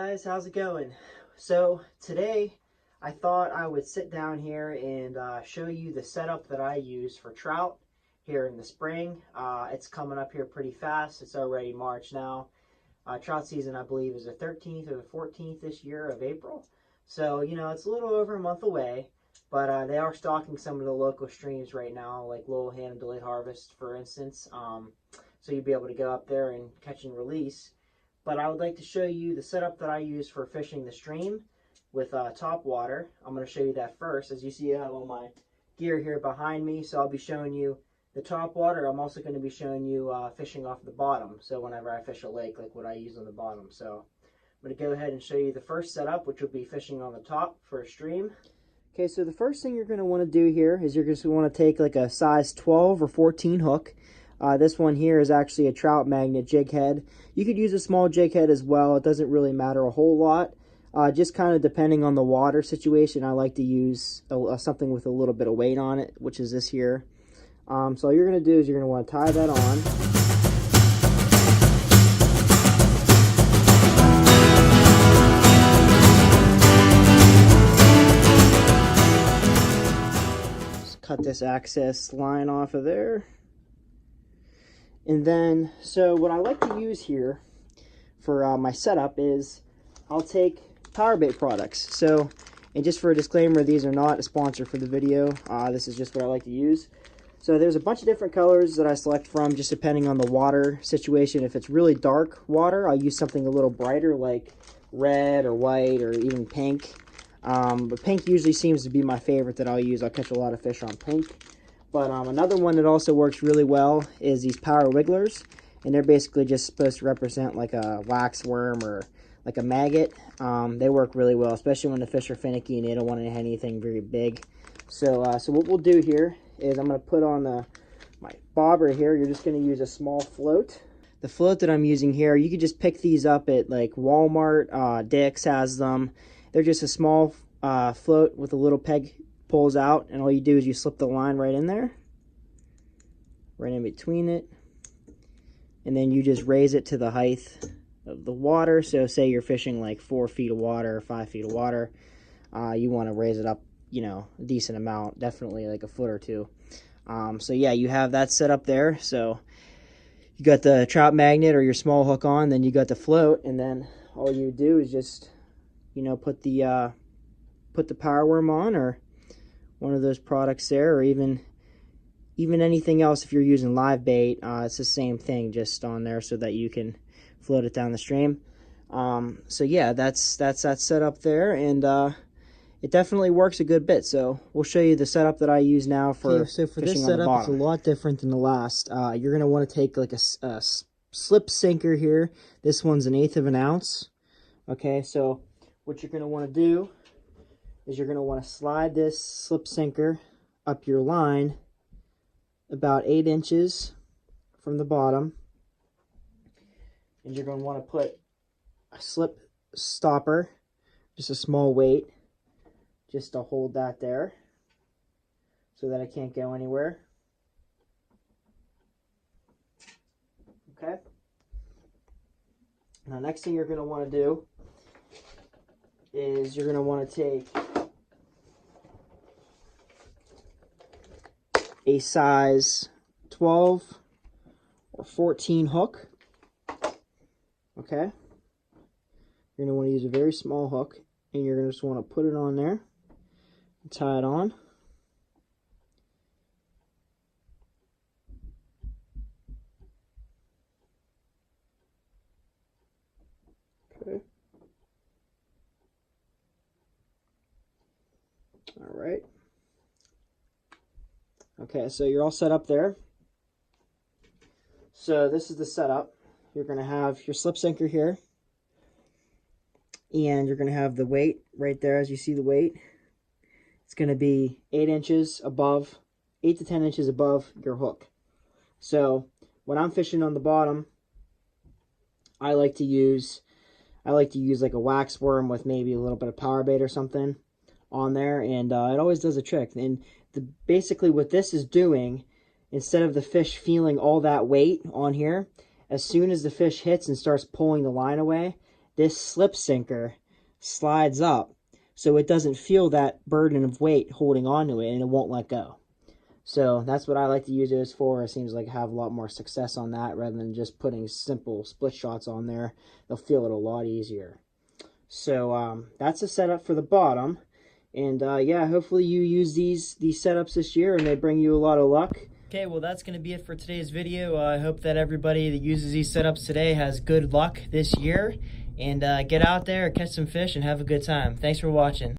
guys, how's it going? So today I thought I would sit down here and show you the setup that I use for trout here in the spring. It's coming up here pretty fast. It's already March now. Trout season, I believe, is the 13th or the 14th this year of April. So, you know, it's a little over a month away, but they are stocking some of the local streams right now, like Lowellham and Delayed Harvest, for instance. So you'll be able to go up there and catch and release. But I would like to show you the setup that I use for fishing the stream with top water. I'm going to show you that first. As you see, I have all my gear here behind me, so I'll be showing you the top water. I'm also going to be showing you fishing off the bottom, so whenever I fish a lake, like what I use on the bottom. So I'm going to go ahead and show you the first setup, which will be fishing on the top for a stream. Okay, so the first thing you're going to want to do here is you're just going to want to take like a size 12 or 14 hook. This one here is actually a trout magnet jig head. You could use a small jig head as well. It doesn't really matter a whole lot. Just kind of depending on the water situation, I like to use something with a little bit of weight on it, which is this here. So all you're going to do is you're going to want to tie that on. Just cut this access line off of there. And then, so what I like to use here for my setup is I'll take power bait products. So, and just for a disclaimer, these are not a sponsor for the video. This is just what I like to use. So there's a bunch of different colors that I select from, just depending on the water situation. If it's really dark water, I'll use something a little brighter like red or white or even pink. But pink usually seems to be my favorite that I'll use. I'll catch a lot of fish on pink. But another one that also works really well is these power wigglers, and they're basically just supposed to represent like a wax worm or like a maggot. They work really well, especially when the fish are finicky and they don't want to hit anything very big. So what we'll do here is I'm going to put on my bobber here. You're just going to use a small float. The float that I'm using here, you could just pick these up at like Walmart. Dick's has them. They're just a small float with a little peg pulls out, and all you do is you slip the line right in there, right in between it, and then you just raise it to the height of the water. So say you're fishing like 4 feet of water or 5 feet of water, you want to raise it up, you know, a decent amount, definitely like a foot or two. So yeah, you have that set up there. So you got the trout magnet or your small hook on, then you got the float, and then all you do is just, you know, put the power worm on, or one of those products there, or even anything else. If you're using live bait, it's the same thing, just on there so that you can float it down the stream. So yeah, that's that setup there, and it definitely works a good bit. So we'll show you the setup that I use now for okay, so for fishing this on the setup, bottom. it's a lot different than the last. You're going to want to take like a slip sinker here. This one's 1/8 of an ounce. Okay, so what you're going to want to do is you're going to want to slide this slip sinker up your line about 8 inches from the bottom, and you're going to want to put a slip stopper, just a small weight, just to hold that there so that it can't go anywhere. Okay, now next thing you're going to want to do is you're going to want to take a size 12 or 14 hook. Okay, you're going to want to use a very small hook, and you're going to just want to put it on there and tie it on. Okay. All right. Okay, so you're all set up there. So this is the setup. You're going to have your slip sinker here, and you're going to have the weight right there. As you see the weight, it's going to be 8 inches above, 8 to 10 inches above your hook. So when I'm fishing on the bottom, I like to use like a wax worm with maybe a little bit of power bait or something on there, and it always does a trick. And basically what this is doing, instead of the fish feeling all that weight on here, as soon as the fish hits and starts pulling the line away, this slip sinker slides up so it doesn't feel that burden of weight holding onto it and it won't let go. So that's what I like to use those for. It seems like I have a lot more success on that rather than just putting simple split shots on there. They'll feel it a lot easier. So that's a setup for the bottom. And yeah, hopefully you use these setups this year and they bring you a lot of luck. Okay, well that's going to be it for today's video. I hope that everybody that uses these setups today has good luck this year. And get out there, catch some fish, and have a good time. Thanks for watching.